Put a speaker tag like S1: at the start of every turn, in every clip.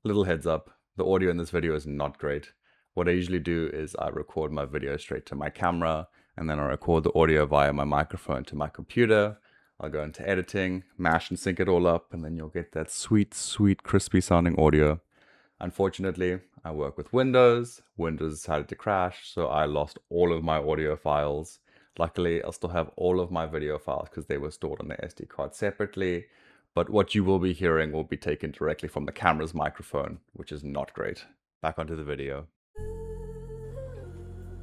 S1: Little heads up, the audio in this video is not great. What I usually do is I record my video straight to my camera, and then I record the audio via my microphone to my computer. I'll go into editing, mash and sync it all up, and then you'll get that sweet, sweet, crispy sounding audio. Unfortunately, I work with Windows. Windows decided to crash, so I lost all of my audio files. Luckily, I'll still have all of my video files because they were stored on the SD card separately. But what you will be hearing will be taken directly from the camera's microphone, which is not great. Back onto the video.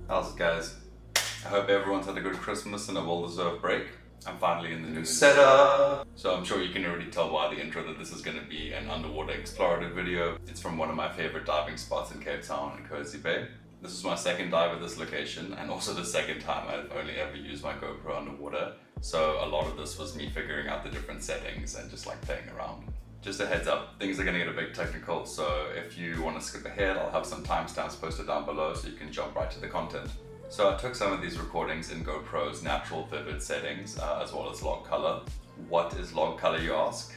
S1: How's it, guys? I hope everyone's had a good Christmas and a well-deserved break. I'm finally in the new setup. So I'm sure you can already tell by the intro that this is going to be an underwater explorative video. It's from one of my favorite diving spots in Cape Town in Cosy Bay. This is my second dive at this location, and also the second time I've only ever used my GoPro underwater. So a lot of this was me figuring out the different settings and just like playing around. Just a heads up, things are gonna get a bit technical, so if you want to skip ahead, I'll have some timestamps posted down below so you can jump right to the content. So I took some of these recordings in GoPro's natural vivid settings, as well as log color. What is log color, you ask?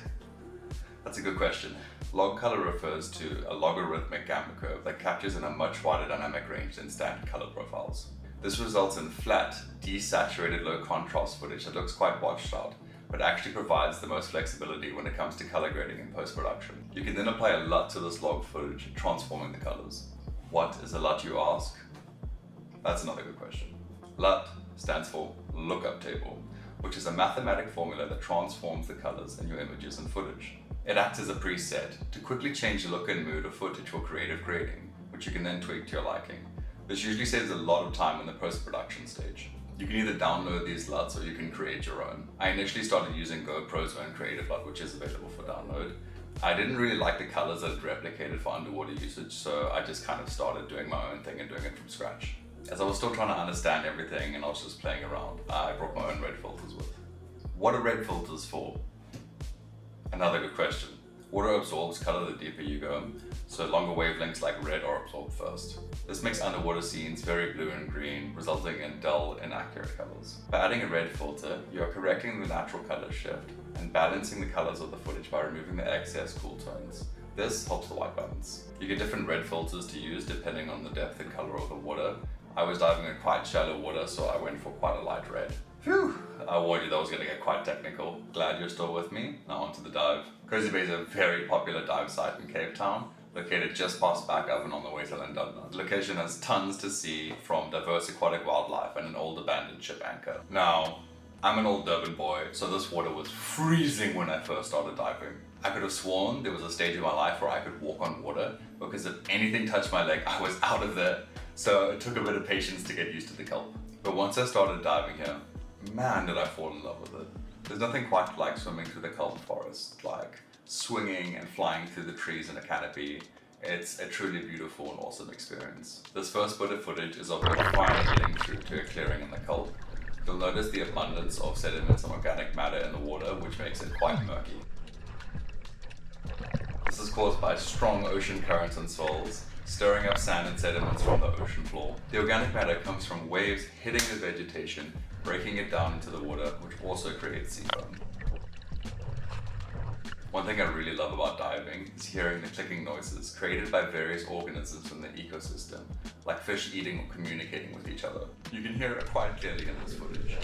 S1: That's a good question. Log color refers to a logarithmic gamma curve that captures in a much wider dynamic range than standard color profiles. This results in flat, desaturated, low contrast footage that looks quite washed out, but actually provides the most flexibility when it comes to color grading in post-production. You can then apply a LUT to this log footage, transforming the colors. What is a LUT, you ask? That's another good question. LUT stands for lookup table, which is a mathematic formula that transforms the colors in your images and footage. It acts as a preset to quickly change the look and mood of footage for creative grading, which you can then tweak to your liking. This usually saves a lot of time in the post-production stage. You can either download these LUTs or you can create your own. I initially started using GoPro's own creative LUT, which is available for download. I didn't really like the colors that it replicated for underwater usage, so I just kind of started doing my own thing and doing it from scratch. As I was still trying to understand everything and I was just playing around, I brought my own red filters with. What are red filters for? Another good question. Water absorbs color the deeper you go, so longer wavelengths like red are absorbed first. This makes underwater scenes very blue and green, resulting in dull, inaccurate colors. By adding a red filter, you are correcting the natural color shift and balancing the colors of the footage by removing the excess cool tones. This helps the white balance. You get different red filters to use depending on the depth and color of the water. I was diving in quite shallow water, so I went for quite a light red. Phew! I warned you that was going to get quite technical. Glad you're still with me. Now onto the dive. Cosy Bay is a very popular dive site in Cape Town, located just past Back Oven on the way to Llandudno. The location has tons to see, from diverse aquatic wildlife and an old abandoned ship anchor. Now, I'm an old Durban boy, so this water was freezing when I first started diving. I could have sworn there was a stage in my life where I could walk on water, because if anything touched my leg, I was out of there. So it took a bit of patience to get used to the kelp. But once I started diving here, man, did I fall in love with it. There's nothing quite like swimming through the kelp forest, like swinging and flying through the trees in a canopy. It's a truly beautiful and awesome experience. This first bit of footage is of a fire heading through to a clearing in the kelp. You'll notice the abundance of sediments and organic matter in the water, which makes it quite murky. This is caused by strong ocean currents and swells, stirring up sand and sediments from the ocean floor. The organic matter comes from waves hitting the vegetation, breaking it down into the water, which also creates sea foam. One thing I really love about diving is hearing the clicking noises created by various organisms in the ecosystem, like fish eating or communicating with each other. You can hear it quite clearly in this footage.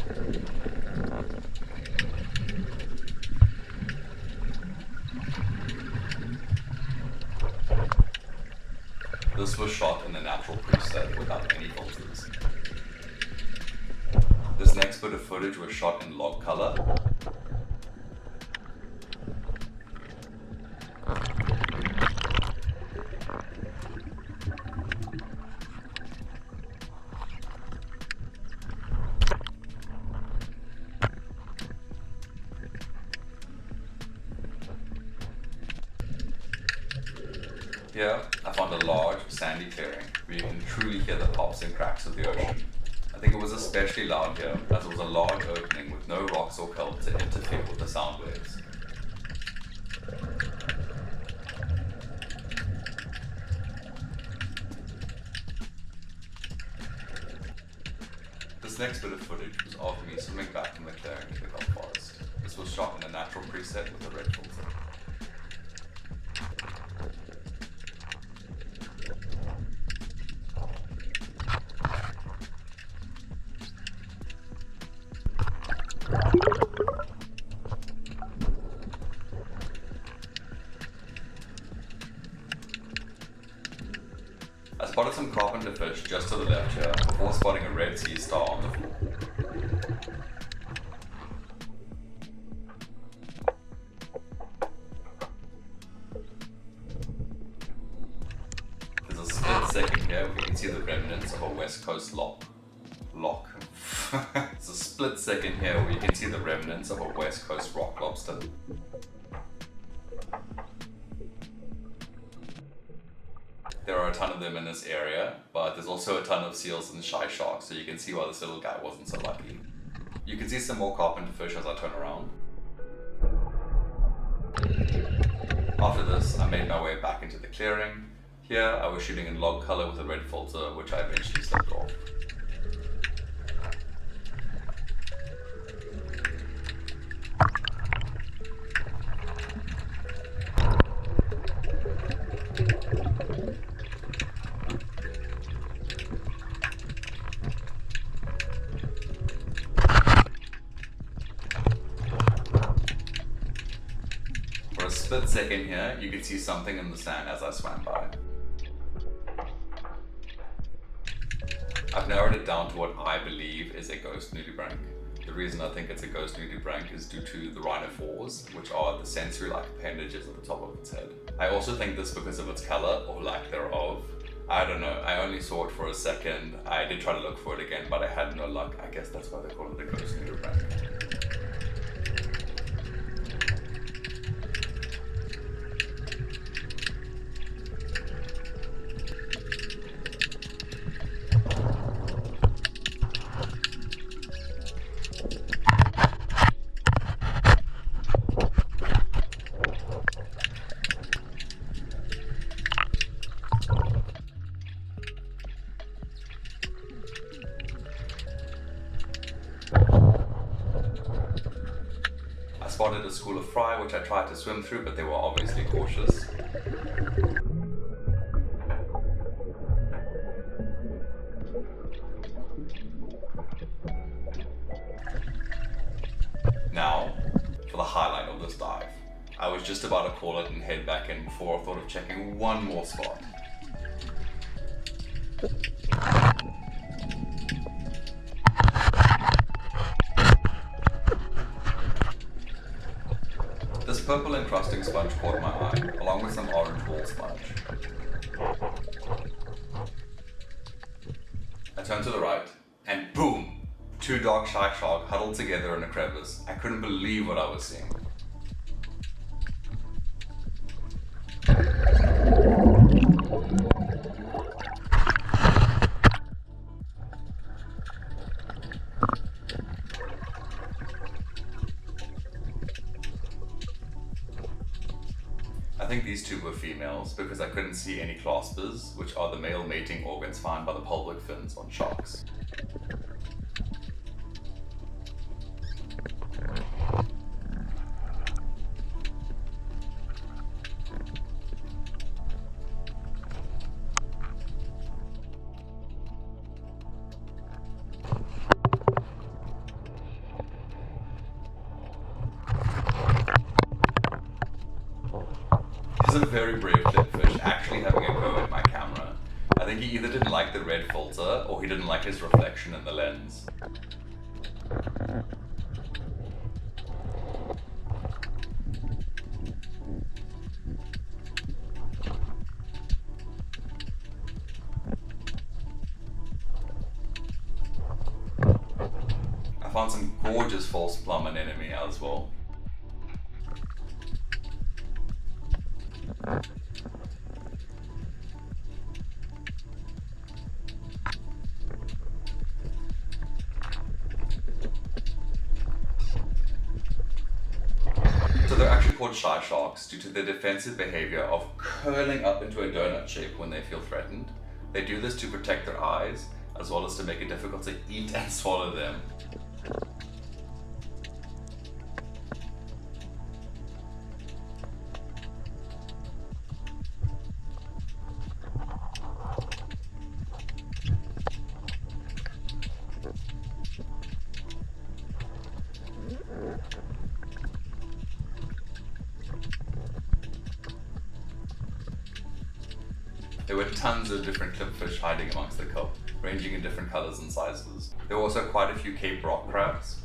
S1: This was shot in a natural preset without any filters. This next bit of footage was shot in log color. Here, I found a large, sandy clearing where you can truly hear the pops and cracks of the ocean. I think it was especially loud here, as it was a large opening with no rocks or kelp to interfere with the sound waves. This next bit of footage was of me swimming back from the clearing to the Gulf Forest. This was shot in a natural preset with a red filter. I spotted some carpenter fish just to the left here before spotting a red sea star on the floor. There's a split second here where you can see the remnants of a west coast lock. There's a split second here where you can see the remnants of a west coast rock lobster. There are a ton of them in this area, but there's also a ton of seals and shy sharks, so you can see why this little guy wasn't so lucky. You can see some more carpenter fish as I turn around. After this, I made my way back into the clearing. Here, I was shooting in log color with a red filter, which I eventually slipped off. For a split second here, you could see something in the sand as I swam by. I've narrowed it down to what I believe is a ghost nudibranch. The reason I think it's a ghost nudibranch is due to the rhinophores, which are the sensory-like appendages at the top of its head. I also think this because of its color, or lack thereof. I don't know, I only saw it for a second. I did try to look for it again, but I had no luck. I guess that's why they call it the ghost nudibranch. I spotted a school of fry which I tried to swim through, but they were obviously cautious. Now, for the highlight of this dive. I was just about to call it and head back in before I thought of checking one more spot. This purple encrusting sponge caught my eye, along with some orange wall sponge. I turned to the right, and boom! Two dark shy shark huddled together in a crevice. I couldn't believe what I was seeing. I think these two were females because I couldn't see any claspers, which are the male mating organs found by the pelvic fins on sharks. He's a very brave clipfish, actually having a go at my camera. I think he either didn't like the red filter or he didn't like his reflection in the lens. I found some gorgeous false plum anemone as well. So they're actually called shy sharks due to their defensive behavior of curling up into a donut shape when they feel threatened. They do this to protect their eyes, as well as to make it difficult to eat and swallow them. There were tons of different clipfish hiding amongst the kelp, ranging in different colors and sizes. There were also quite a few Cape rock crabs.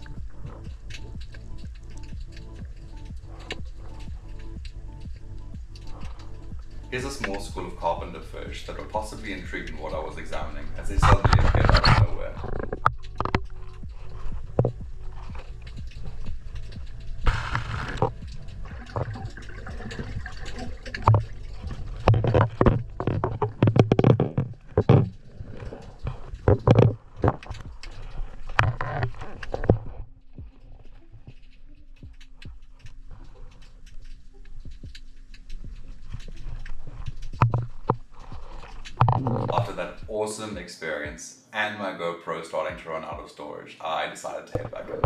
S1: Here's a small school of carpenter fish that were possibly intrigued in what I was examining, as they suddenly appeared out of nowhere. After that awesome experience and my GoPro starting to run out of storage, I decided to head back home.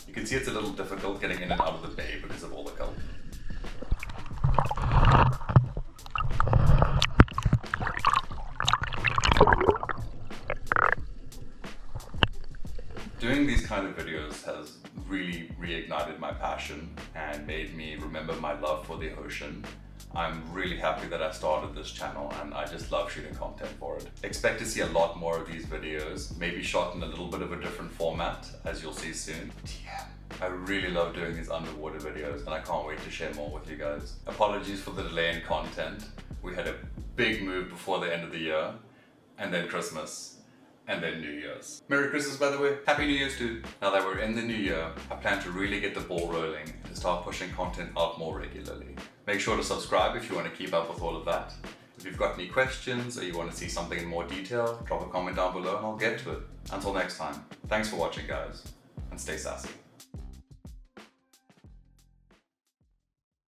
S1: You can see it's a little difficult getting in and out of the bay because of all the kelp. Doing these kind of videos has really reignited my passion and made me remember my love for the ocean. I'm really happy that I started this channel and I just love shooting content for it. Expect to see a lot more of these videos, maybe shot in a little bit of a different format, as you'll see soon. I really love doing these underwater videos and I can't wait to share more with you guys. Apologies for the delay in content. We had a big move before the end of the year, and then Christmas. And then New Year's. Merry Christmas, by the way. Happy New Year's too. Now that we're in the new year, I plan to really get the ball rolling and to start pushing content out more regularly. Make sure to subscribe if you want to keep up with all of that. If you've got any questions or you want to see something in more detail, drop a comment down below and I'll get to it. Until next time, thanks for watching guys, and stay sassy.